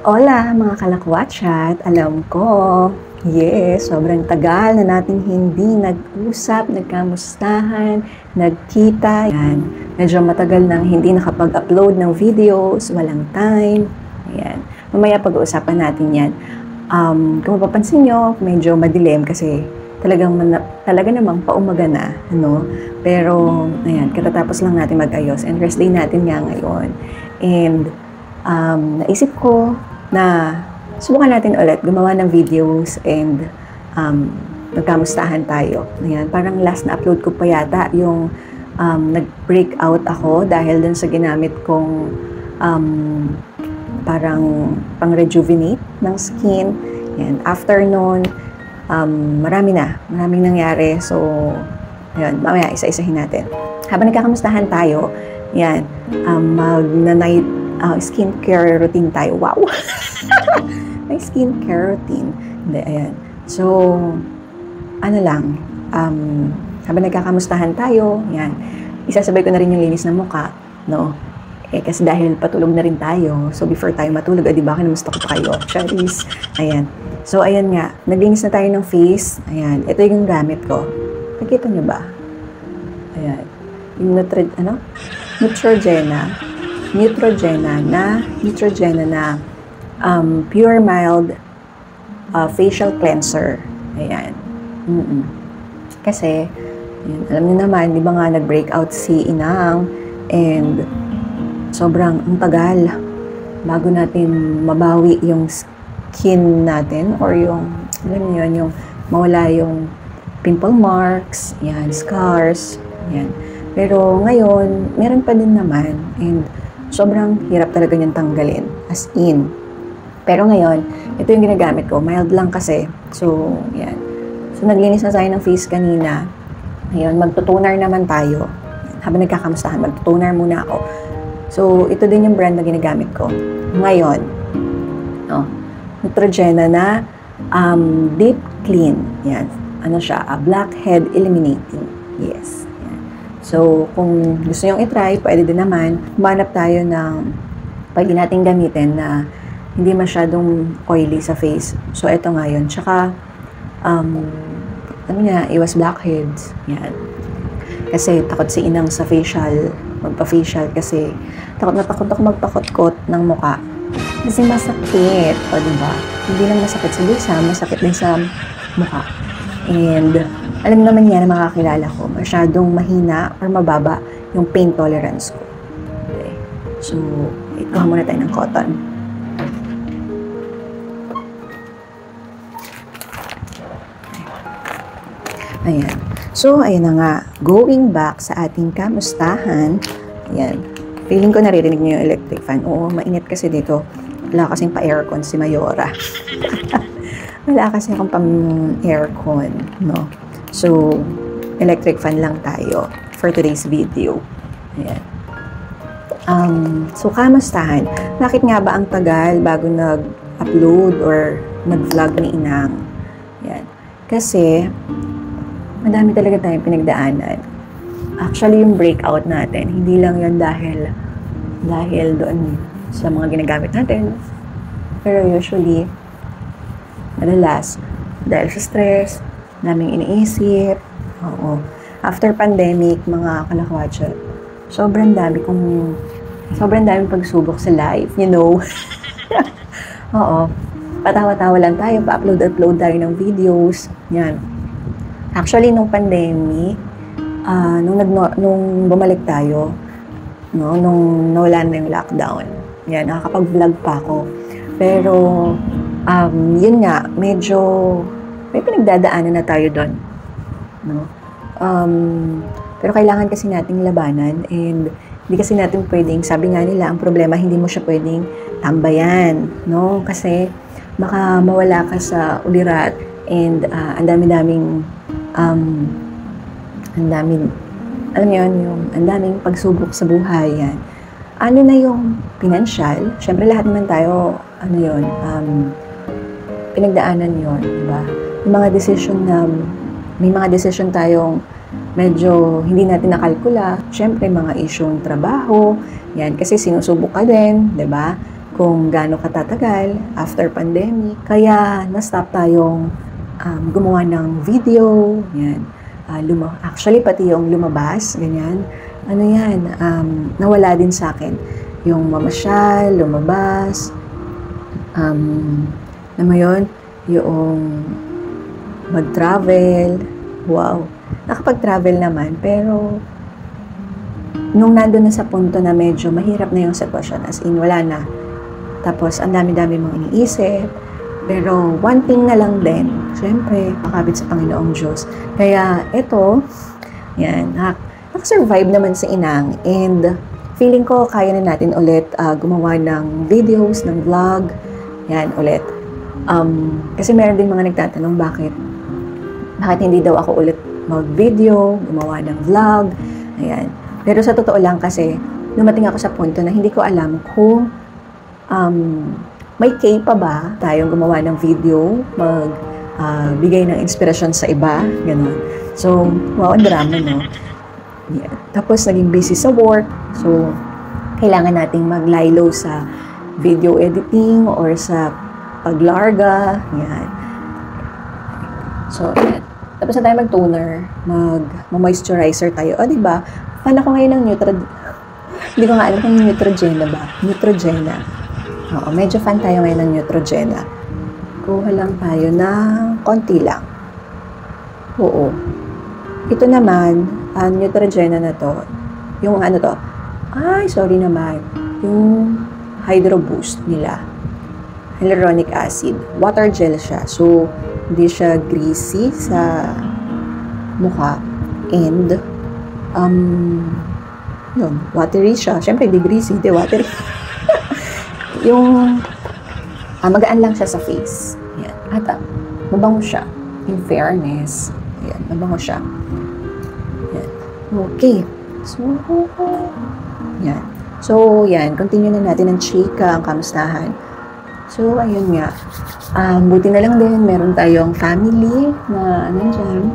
Hola mga kalakwatchat! Alam ko, yes, sobrang tagal na natin hindi nag-usap, nagkamustahan, nagkita. Yan. Medyo matagal nang hindi nakapag-upload ng videos, walang time. Ayan. Mamaya pag-uusapan natin yan. Kung mapapansin nyo, medyo madilim kasi talaga namang paumaga na. Ano? Pero, ayan, katatapos lang natin mag-ayos and rest day natin nga ngayon. And, naisip ko na subukan natin ulit gumawa ng videos and nagkamustahan tayo. Ayan, parang last na upload ko pa yata yung nag-breakout ako dahil dun sa ginamit kong parang pang-rejuvenate ng skin. Ayan, after nun, maraming nangyari. So, ayan, mamaya isa-isahin natin. Habang nagkakamustahan tayo, yan, mag-night skincare routine tayo. Wow! May skincare routine. Hindi, ayan. So, ano lang, habang nagkakamustahan tayo, yan, isasabay ko na rin yung linis ng mukha, no? Kasi dahil patulog na rin tayo, so before tayo matulog, di ba, kinamusta ko pa kayo? Charis. Ayan. So, ayan nga, naglinis na tayo ng face. Ayan, ito yung gamit ko. Nakita nyo ba? Ayan. Yung Neutrogena na Pure Mild facial cleanser. Ayan. Kasi, yun, alam niyo naman, di ba nga nag-breakout si Inang and sobrang ang tagal bago natin mabawi yung skin natin or yung, alam niyo yun, yung mawala yung pimple marks, yan, scars, yan. Pero ngayon, meron pa din naman and sobrang hirap talaga niyang tanggalin, as in. Pero ngayon, ito yung ginagamit ko. Mild lang kasi. So, yan. So, naglinis na tayo ng face kanina. Ngayon, magtutunar naman tayo. Habang nagkakamustahan, magtutunar muna ako. So, ito din yung brand na ginagamit ko. Ngayon, Neutrogena na Deep Clean. Yan. Ano siya? Blackhead Eliminating. Yes. So, kung gusto nyong itry, pwede din naman, humanap tayo ng pwede natin gamitin na hindi masyadong oily sa face. So, ito nga yun. Tsaka, iwas blackheads. Yan. Kasi takot si Inang sa facial, magpa-facial kasi takot na takot ako magpakot-kot ng muka. Kasi masakit. O, diba? Hindi lang masakit sa bulsa, masakit din sa muka. And, alam naman niya na makakilala ko, masyadong mahina or mababa yung pain tolerance ko. Okay. So, ikuha muna tayo ng cotton. Ayan. So, ayan na nga. Going back sa ating kamustahan. Ayan. Feeling ko naririnig niyo yung electric fan. Oo, mainit kasi dito. Wala kasing pa-aircon si Mayora. Wala kasi akong pang-aircon, no? So, electric fan lang tayo for today's video. Ayan. So, kamustahan? Bakit nga ba ang tagal bago nag-upload or nag-vlog ni Inang? Ayan. Kasi, madami talaga tayong pinagdaanan. Actually, yung breakout natin, hindi lang yan dahil doon sa mga ginagamit natin. Pero usually, madalas, dahil sa stress, daming iniisip. Oo. After pandemic, mga kalakwatsa, sobrang daming pagsubok sa life, you know. Oo. Patawa-tawa lang tayo, pa-upload tayo ng videos. Yan. Actually, nung pandemic, nung bumalik tayo, no, nung nawala na yung lockdown, yan, nakakapag-vlog pa ako. Pero, yun nga, medyo may pinagdadaanan na tayo doon. No? Pero kailangan kasi nating labanan and hindi kasi natin pwedeng, sabi nga nila, ang problema, hindi mo siya pwedeng tambayan. No? Kasi baka mawala ka sa ulirat and ang daming alam niyo yun, ang daming pagsubok sa buhay. Yan. Ano na yung financial? Siyempre lahat naman tayo, pinagdaanan yun, diba? May mga decision tayong medyo hindi natin nakalkula. Siyempre, mga isyong trabaho, yan, kasi sinusubok ka din, di ba? kung gaano katatagal after pandemic. Kaya na-stop tayong gumawa ng video, yan. Actually, pati yung lumabas, ganyan. Ano yan, nawala din sa akin. Yung mamasyal, lumabas, alam mo yun, yung mag-travel, wow. Nakapag-travel naman, pero nung nandun na sa punto na medyo mahirap na yung sitwasyon, as in, wala na. Tapos, ang dami-dami mong iniisip. Pero, one thing na lang din, syempre, makabit sa Panginoong Diyos. Kaya, ito, yan, nakasurvive naman si Inang. And, feeling ko, kaya na natin ulit gumawa ng videos, ng vlog. Yan, ulit. Kasi meron din mga nagtatanong, bakit hindi daw ako ulit mag-video, gumawa ng vlog. Ayan. Pero sa totoo lang kasi, lumating ako sa punto na hindi ko alam kung may kay pa ba tayong gumawa ng video, bigay ng inspirasyon sa iba, gano'n. So, wow, ang drama, no? Yeah. Tapos, naging busy sa work. So, kailangan nating mag-lie low sa video editing or sa paglarga. Yan. So, yan. Tapos na tayo mag-toner, mag-moisturizer tayo. O, diba? Fan ako ngayon ng Neutrogena. Hindi ko nga alam kung Neutrogena ba. Neutrogena. Oo, medyo fan tayo ngayon ng Neutrogena. Kuha lang tayo ng konti lang. Oo. Ito naman, Neutrogena na to. Yung ano to? Ay, sorry naman. Yung Hydro Boost nila. Hyaluronic acid. Water gel siya. So, hindi siya greasy sa mukha. And, yun, watery siya. Siyempre, hindi greasy, hindi watery. Yung, magaan lang siya sa face. Yan. At, mabango siya. In fairness. Yan, mabango siya. Yan. Okay. So, yan. So, yan. Continue na natin ang chika, ang kamustahan. So, ayun nga. Buti na lang din, meron tayong family na, nandiyan,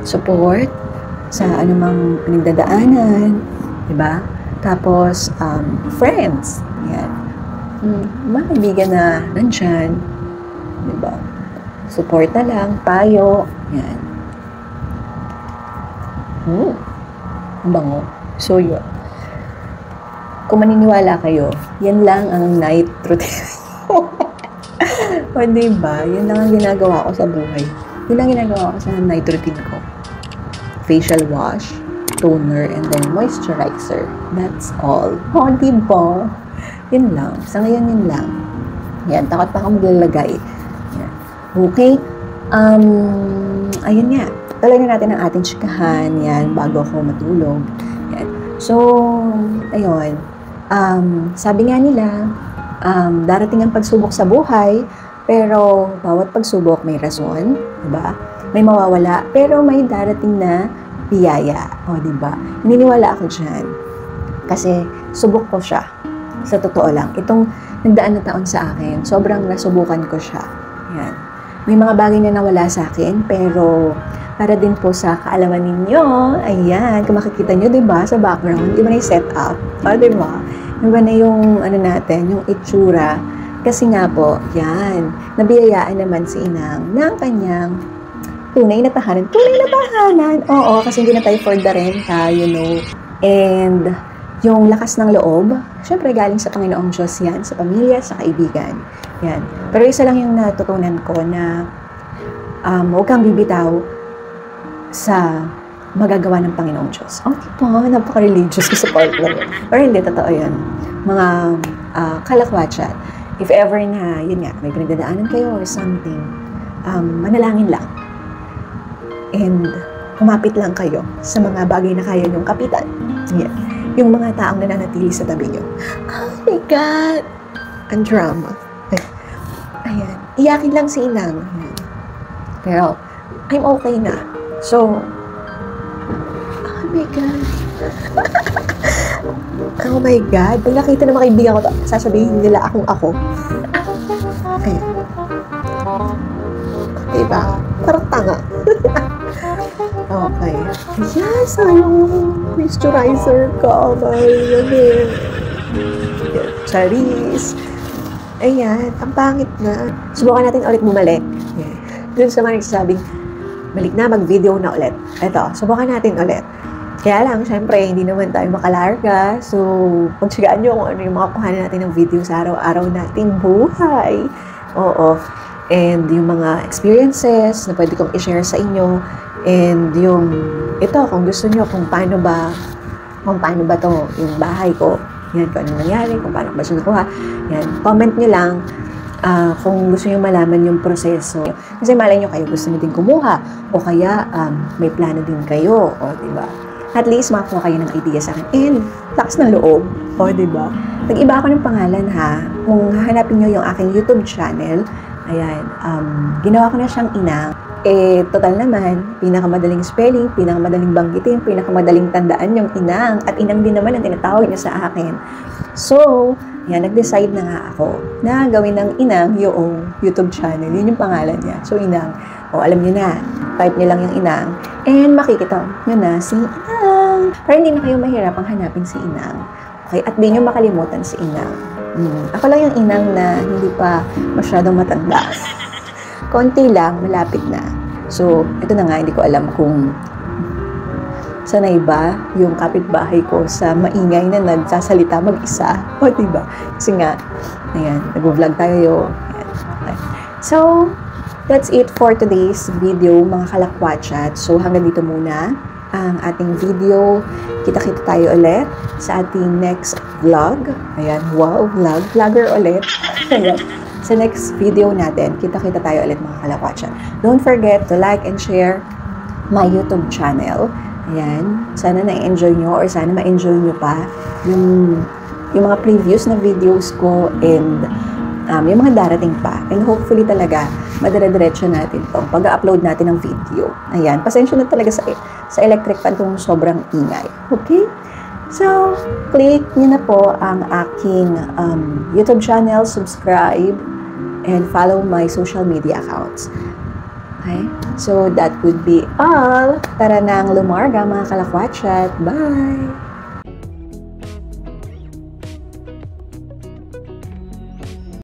support sa anumang pinagdadaanan. Diba? Tapos, friends. Yan. Mga kaibigan na nandyan. Diba? Support na lang, payo. Yan. Ang bango. So, yun. Kung maniniwala kayo, yan lang ang night routine. O, diba? Yan lang ang ginagawa ko sa buhay. Yan lang ginagawa ko sa night routine ko. Facial wash, toner, and then moisturizer. That's all. O, diba? Yun lang. Sa ngayon, yun lang. Yan. Takot pa akong maglalagay. Yan. Okay? Ayun nga. Talaga natin ang ating chikahan. Yan. Bago ako matulog. Yan. So, ayun. Sabi nga nila, darating ang pagsubok sa buhay, pero bawat pagsubok may rason, diba? May mawawala, pero may darating na biyaya. O, diba? Naniniwala ako dyan. Kasi, subok ko siya. Sa totoo lang. Itong nagdaan na taon sa akin, sobrang nasubukan ko siya. Yan. May mga bagay na nawala sa akin, pero para din po sa kaalaman ninyo, ayan, kung makikita nyo, diba, sa background, di ba na yung setup? O, diba? Di ba na yung, ano natin, yung itsura? Kasi nga po, yan, nabiyayaan naman si Inang ng kanyang tunay na tahanan. Tunay na tahanan! Oo, kasi hindi na tayo for the renta, you know. And, yung lakas ng loob, syempre galing sa Panginoong Diyos yan, sa pamilya, sa kaibigan. Yan. Pero isa lang yung natutunan ko na huwag kang bibitaw sa magagawa ng Panginoong Diyos. Okay po, napaka-religious ko sa partner. Pero hindi, totoo yun. Mga kalakwatsan. If ever na, yun nga, may pinagdadaanan kayo or something, manalangin lang. And kumapit lang kayo sa mga bagay na kaya niyong kapitan. Yan. Yung mga taong nananatili sa tabi niyo. Oh my God! Ang drama. Ayan. Iyakin lang si Inang. Ayan. Pero, I'm okay na. So, oh my God. Oh my God. Pag nakita ng mga kaibigan ko, sasabihin nila akong ako. Ayan. Diba? Parang tanga. Okay. Yes, yung moisturizer ko. Charis. Ayan, ang pangit na. Subukan natin ulit bumalik. Yeah. Dun sa mga nagsasabing, balik na, mag-video na ulit. Eto, subukan natin ulit. Kaya lang, syempre, hindi naman tayo makalarga. So, pagsigaan nyo kung ano yung mga kuhanan natin ng video sa araw-araw nating buhay. Oo. And yung mga experiences na pwede kong i-share sa inyo. And yung, ito, kung gusto nyo, kung paano ba to, yung bahay ko. Yan, kung anong nangyari, kung paano ba siya nakuha. Yan, comment nyo lang kung gusto nyo malaman yung proseso. Kasi malay nyo kayo, gusto nyo din kumuha. O kaya, may plano din kayo. O, diba? At least, makakuha kayo ng idea sa akin. And, lakas ng loob. O, diba? Nag-iba ako ng pangalan, ha? Kung hahanapin nyo yung aking YouTube channel, ayan, ginawa ko na siyang Inang. Total naman, pinakamadaling spelling, pinakamadaling banggitin, pinakamadaling tandaan yung Inang. At Inang din naman ang tinatawag niya sa akin. So, yan, nag-decide na nga ako na gawin ng Inang yung YouTube channel. Yun yung pangalan niya. So, Inang. O, alam niyo na. Type niyo lang yung Inang. And makikita nyo na si Inang. Pero hindi na kayo mahirapang hanapin si Inang. Okay? At di nyo makalimutan si Inang. Ako lang yung Inang na hindi pa masyadong matanda. Konti lang, malapit na. So, ito na nga, hindi ko alam kung sanay ba yung kapitbahay ko sa maingay na nagsasalita mag-isa. O, diba? Kasi nga, ayan, nag-vlog tayo. Ayan. Okay. So, that's it for today's video, mga kalakwatchat. So, hanggang dito muna ang ating video. Kita-kita tayo ulit sa ating next vlog. Ayan, wow, vlogger ulit. Ayan. Sa next video natin, kita-kita tayo ulit, mga kalakwatchat. Don't forget to like and share my YouTube channel. Ayan, sana na-enjoy nyo or sana ma-enjoy nyo pa yung mga previous na videos ko and yung mga darating pa. And hopefully talaga, madire-diretso natin itong pag-upload natin ng video. Ayan, pasensya na talaga sa electric fan kung sobrang ingay. Okay? So, click nyo na po ang aking YouTube channel, subscribe, and follow my social media accounts. Okay? So, that would be all. Tara nang lumarga, mga kalakwatchat. Bye!